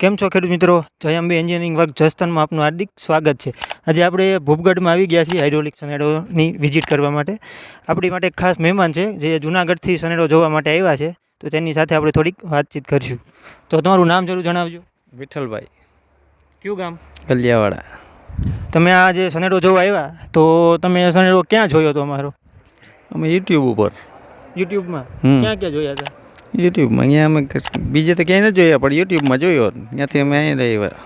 કેમ છો ખેડૂત મિત્રો? જય અંબે એન્જિનિયરિંગ વર્ક જસદણમાં આપનું હાર્દિક સ્વાગત છે. આજે આપણે ભૂપગઢમાં આવી ગયા છીએ હાઇડ્રોલિક સનેડોની વિઝિટ કરવા માટે. આપણી માટે એક ખાસ મહેમાન છે જે જૂનાગઢથી સનેડો જોવા માટે આવ્યા છે, તો તેની સાથે આપણે થોડીક વાતચીત કરીશું. તો તમારું નામ જરૂર જણાવજો. વિઠ્ઠલભાઈ, કયું ગામ? કલિયાવાડા. તમે આ જે સનેડો જોવા આવ્યા, તો તમે સનેડો ક્યાં જોયો હતો અમારો? અમે યુટ્યુબ ઉપર. યુટ્યુબમાં? ક્યાં ક્યાં જોયા હતા? યુટ્યુબમાં અહીંયા અમે બીજે તો ક્યાંય નથી જોયા, પણ યુટ્યુબમાં જોયો ત્યાંથી અમે અહીંયા આવ્યા.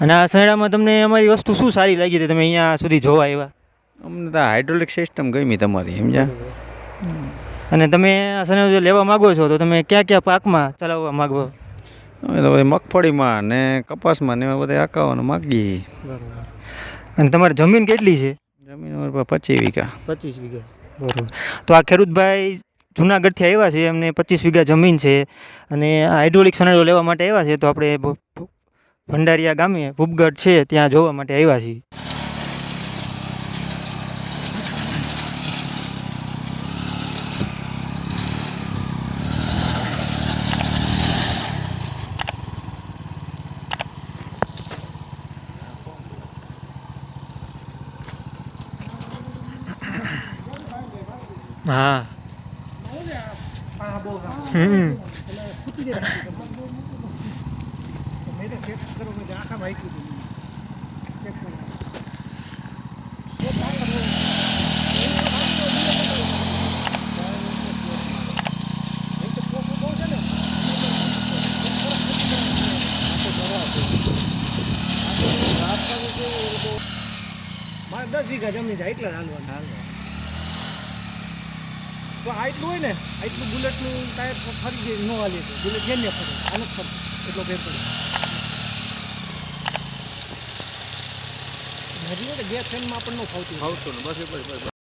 અને આ સનેડામાં તમને અમારી વસ્તુ શું સારી લાગી હતી તમે અહીંયા સુધી જોવા આવ્યા? અમને તો હાઇડ્રોલિક સિસ્ટમ ગમી તમારી, સમજ્યા? અને તમે આ સનેડો જો લેવા માગો છો તો તમે ક્યાં ક્યાં પાકમાં ચલાવવા માગો? અમે તો ભાઈ મગફળીમાં ને કપાસમાં ને એવા બધા આંકાવાનું માગીએ. બરાબર. અને તમારી જમીન કેટલી છે? જમીન અમારી પાસે 25 વીઘા. 25 વીઘા. બરાબર. તો આ ખેડૂતભાઈ જૂનાગઢથી આવ્યા છે, એમને 25 વીઘા જમીન છે અને આ હાઇડ્રોલિક સનેડો લેવા માટે આવ્યા છે. તો આપણે ભંડારીયા ગામે ભૂપગઢ છે ત્યાં જોવા માટે આવ્યા છીએ. હા. મારે 10 વીઘા જમીન છે, એટલા હાલવાનું. તો આટલું હોય ને, આટલું બુલેટનું ટાયર ફરી જાય ન હાલે, બુલેટ જેને ફરે આને જ ફરતું એટલો ફેર પડે. હજી હોય ને ગેસ ફેનમાં પણ ન ફાવતું.